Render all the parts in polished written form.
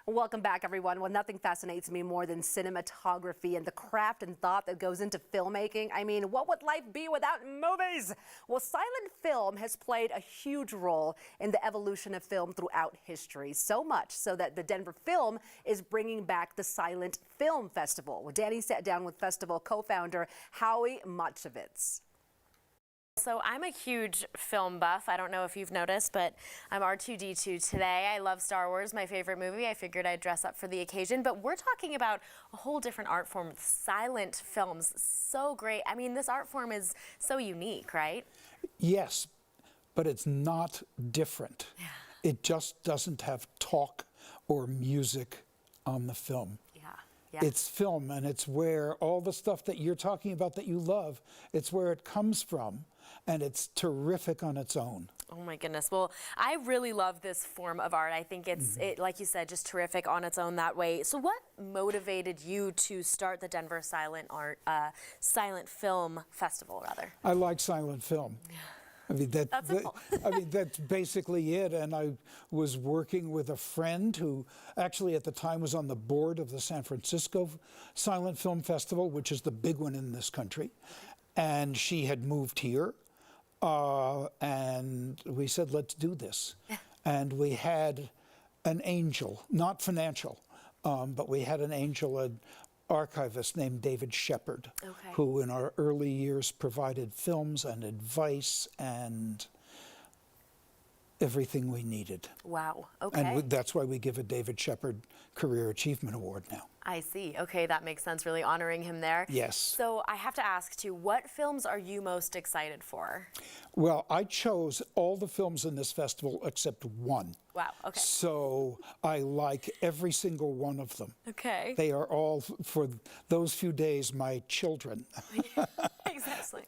Welcome back, everyone. Well, nothing fascinates me more than cinematography and the craft and thought that goes into filmmaking. I mean, what would life be without movies? Well, silent film has played a huge role in the evolution of film throughout history, so much so that the Denver Film is bringing back the Silent Film Festival. Well, Danny sat down with festival co-founder Howie Matchevitz. So I'm a huge film buff. I don't know if you've noticed, but I'm R2-D2 today. I love Star Wars, my favorite movie. I figured I'd dress up for the occasion, but we're talking about a whole different art form, silent films. So great. I mean, this art form is so unique, right? Yes, but it's not different. It just doesn't have talk or music on the film. It's film, and it's where all the stuff that you're talking about that you love, it's where it comes from, and it's terrific on its own. Oh my goodness. Well, I really love this form of art. I think it's, like you said, just terrific on its own that way. So what motivated you to start the Denver Silent Film Festival, rather? I like silent film. I mean, that's basically it. And I was working with a friend who actually at the time was on the board of the San Francisco Silent Film Festival, which is the big one in this country. And she had moved here. And we said, let's do this. And we had an angel, not financial, but we had an angel, an archivist named David Shepard, who in our early years provided films and advice and everything we needed. Wow, okay. And that's why we give a David Shepard Career Achievement Award now. I see. Okay, that makes sense, really honoring him there. Yes. So I have to ask too, what films are you most excited for? Well, I chose all the films in this festival except one. Wow, okay. So I like every single one of them. Okay. They are all, for those few days, my children. Exactly.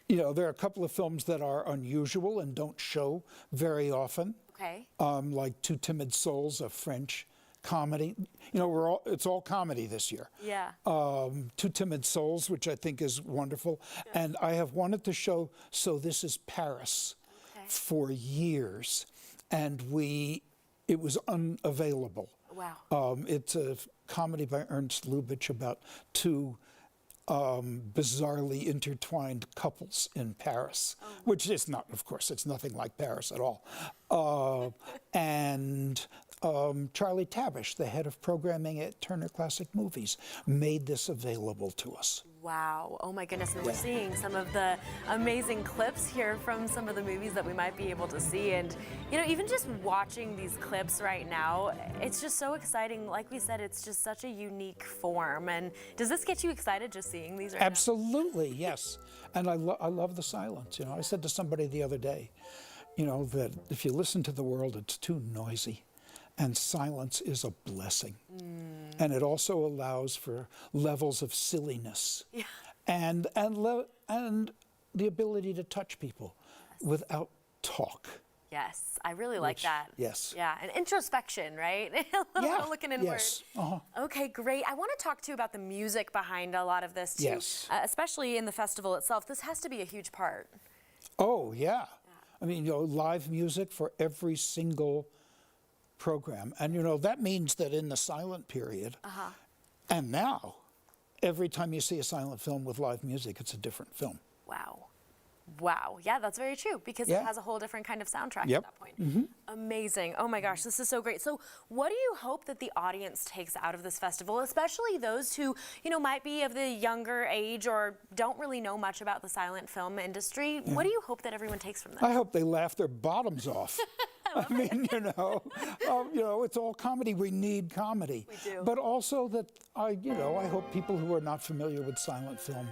You know, there are a couple of films that are unusual and don't show very often. Okay. Like Timid Souls, a French comedy. You know, it's all comedy this year. Yeah. Timid Souls, which I think is wonderful. Yeah. And I have wanted to show So This Is Paris for years, and it was unavailable. Wow. It's a comedy by Ernst Lubitsch about two bizarrely intertwined couples in Paris, which is not, of course, it's nothing like Paris at all. And Charlie Tabish, the head of programming at Turner Classic Movies, made this available to us. Wow. Oh my goodness. And we're seeing some of the amazing clips here from some of the movies that we might be able to see. And, you know, even just watching these clips right now, it's just so exciting. Like we said, it's just such a unique form. And does this get you excited just seeing these right Absolutely, yes. And I love the silence. You know, I said to somebody the other day, you know, that if you listen to the world, it's too noisy. And silence is a blessing. And it also allows for levels of silliness and the ability to touch people without talk. Yes, I really like that. Yes. Yeah, and introspection, right? Looking inward. Yes. Okay, great. I want to talk to you about the music behind a lot of this too. Yes. Especially in the festival itself. This has to be a huge part. Oh, yeah. I mean, you know, live music for every single program. And, you know, that means that in the silent period, and now, every time you see a silent film with live music, it's a different film. Wow. Wow. Yeah, that's very true, because it has a whole different kind of soundtrack at that point. Amazing. Oh my gosh, this is so great. So what do you hope that the audience takes out of this festival, especially those who, you know, might be of the younger age or don't really know much about the silent film industry? What do you hope that everyone takes from this? I hope they laugh their bottoms off. I mean, you know, it's all comedy. We need comedy. We do. But also that, I hope people who are not familiar with silent film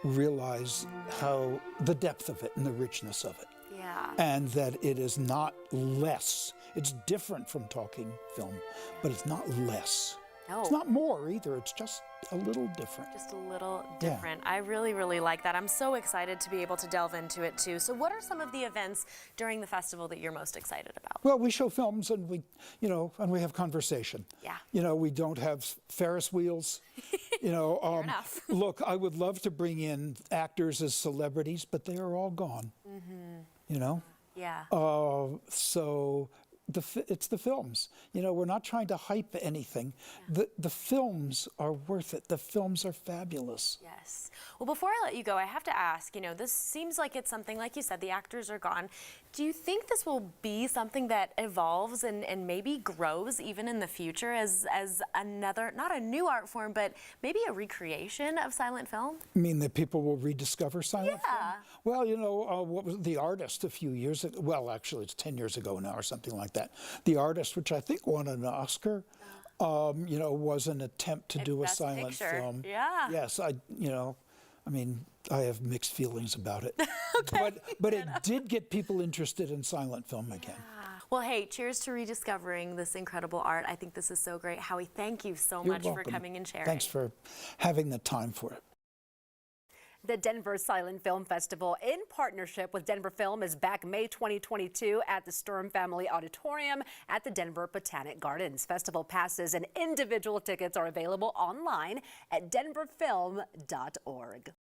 realize how the depth of it and the richness of it. Yeah. And that it is not less. It's different from talking film, but it's not less. No. It's not more either. It's just a little different. Just a little different. I really, really like that. I'm so excited to be able to delve into it too. So what are some of the events during the festival that you're most excited about? Well, we show films and we have conversation. Yeah. You know, we don't have Ferris wheels. You know, Fair enough. Look, I would love to bring in actors as celebrities, but they are all gone. You know? Yeah. So it's the films. You know, we're not trying to hype anything. The films are worth it. The films are fabulous. Yes. Well, before I let you go, I have to ask, you know, this seems like it's something, like you said, the actors are gone. Do you think this will be something that evolves and maybe grows even in the future as another, not a new art form, but maybe a recreation of silent film? You mean that people will rediscover silent film? Well, you know, what was The Artist a few years ago? Well, actually, it's 10 years ago now or something like that. The Artist, which I think won an Oscar, you know, was an attempt to do a silent film. Yeah. Yes, I mean, I have mixed feelings about it. Okay. But it did get people interested in silent film again. Well, hey, cheers to rediscovering this incredible art. I think this is so great. Howie, thank you so much for coming and sharing. Thanks for having the time for it. The Denver Silent Film Festival, in partnership with Denver Film, is back May 2022 at the Sturm Family Auditorium at the Denver Botanic Gardens. Festival passes and individual tickets are available online at denverfilm.org.